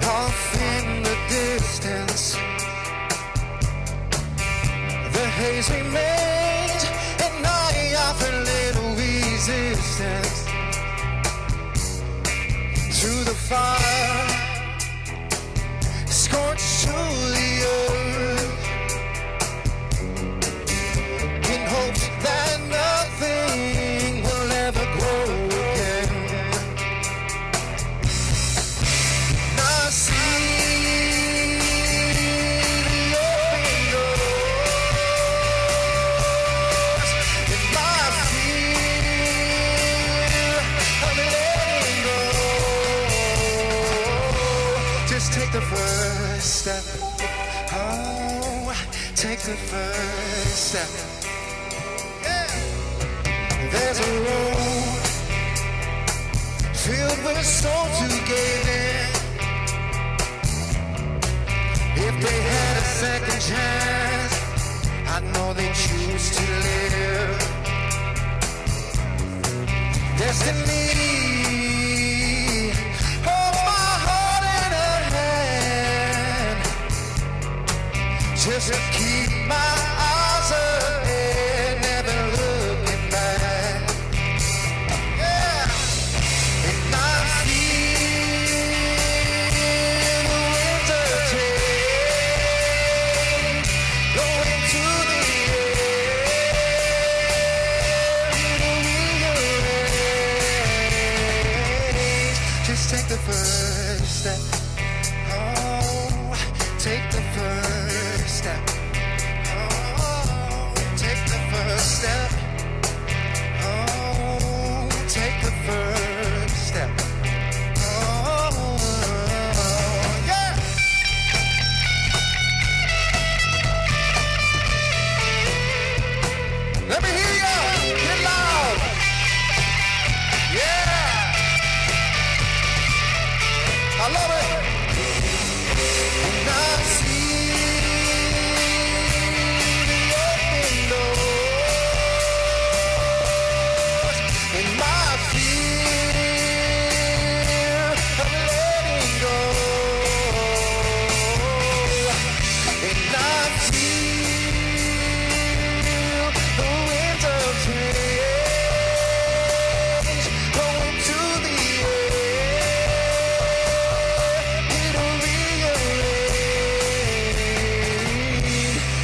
off in the distance. The haze remains, and I offer little resistance to the fire, scorched to the earth, in hopes that nothing will ever grow again. I see the open doors in my fear. I'm letting go. Just take the first step. Oh, take the first step. Yeah. There's a road filled with souls who gave in. If they had a second chance, I know they choose to live. Destiny holds my heart in her hand, just to keep my eyes ahead, never looking back. Yeah, and I feel the winter change going to the just take the first step. Oh, take the first step. Oh, take the first step. Oh, take the first step. Oh, yeah. Let me hear you. Get loud. Yeah. I love it. And I see the open doors and my fear of letting go. And I feel the winds of change going to the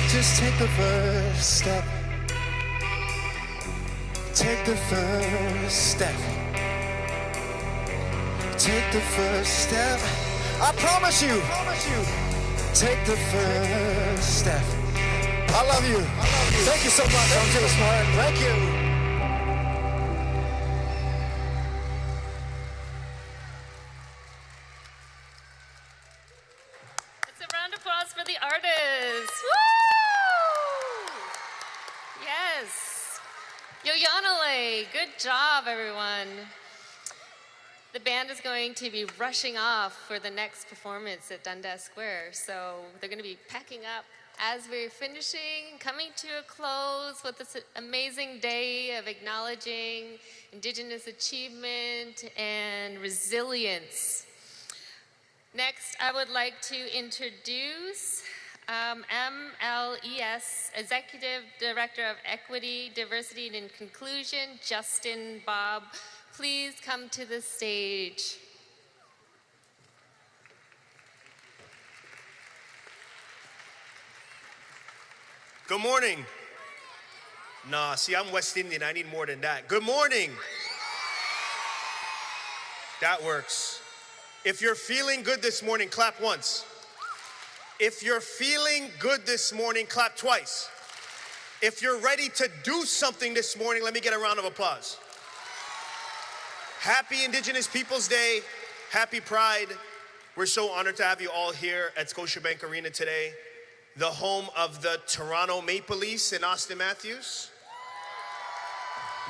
just take the first step. Take the first step. Take the first step. I promise you. Take the first step. I love you. Thank you so much. I'm too smart. Thank you. It's a round of applause for the artists. Woo! Yes. Yoyanale, good job, everyone. The band is going to be rushing off for the next performance at Dundas Square. So they're going to be packing up as we're finishing, coming to a close with this amazing day of acknowledging Indigenous achievement and resilience. Next, I would like to introduce MLES Executive Director of Equity, Diversity, and Inclusion, Justin Bob. Please come to the stage. Good morning. Nah, see, I'm West Indian. I need more than that. Good morning. That works. If you're feeling good this morning, clap once. If you're feeling good this morning, clap twice. If you're ready to do something this morning, let me get a round of applause. Happy Indigenous Peoples Day. Happy Pride. We're so honored to have you all here at Scotiabank Arena today, the home of the Toronto Maple Leafs and Austin Matthews,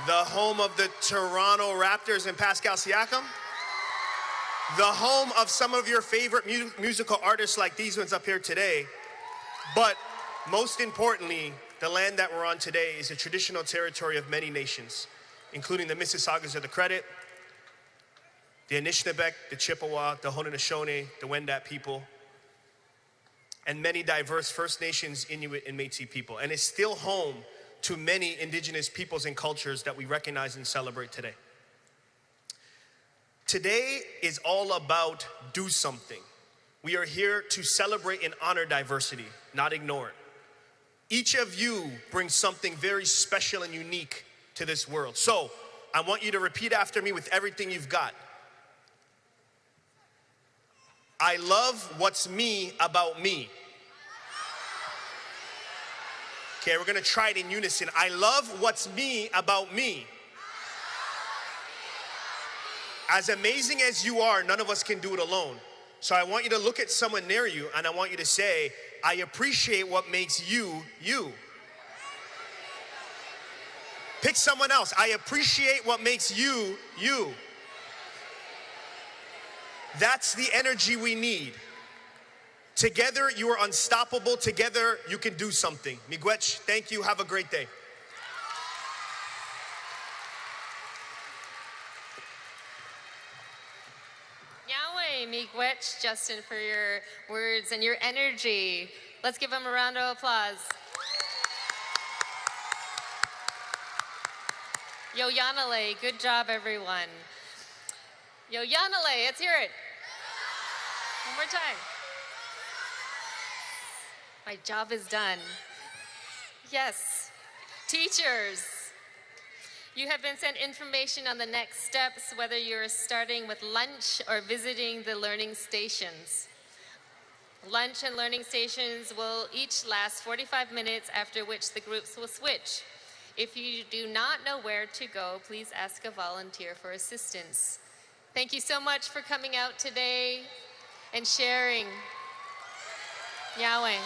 the home of the Toronto Raptors and Pascal Siakam, the home of some of your favorite musical artists like these ones up here today. But most importantly, the land that we're on today is a traditional territory of many nations, including the Mississaugas of the Credit, the Anishinaabe, the Chippewa, the Haudenosaunee, the Wendat people, and many diverse First Nations, Inuit, and Métis people. And it's still home to many Indigenous peoples and cultures that we recognize and celebrate today. Today is all about do something. We are here to celebrate and honor diversity, not ignore it. Each of you brings something very special and unique to this world. So I want you to repeat after me with everything you've got. I love what's me about me. Okay, we're gonna try it in unison. I love what's me about me. As amazing as you are, none of us can do it alone. So I want you to look at someone near you and I want you to say, I appreciate what makes you, you. Pick someone else. I appreciate what makes you, you. That's the energy we need. Together, you are unstoppable. Together, you can do something. Miigwech, thank you. Have a great day. Yahweh, Miigwech, Justin, for your words and your energy. Let's give him a round of applause. Yo Yanale, good job, everyone. Yo Yanale, let's hear it. One more time. My job is done. Yes. Teachers, you have been sent information on the next steps, whether you're starting with lunch or visiting the learning stations. Lunch and learning stations will each last 45 minutes, after which the groups will switch. If you do not know where to go, please ask a volunteer for assistance. Thank you so much for coming out today and sharing. Yahweh.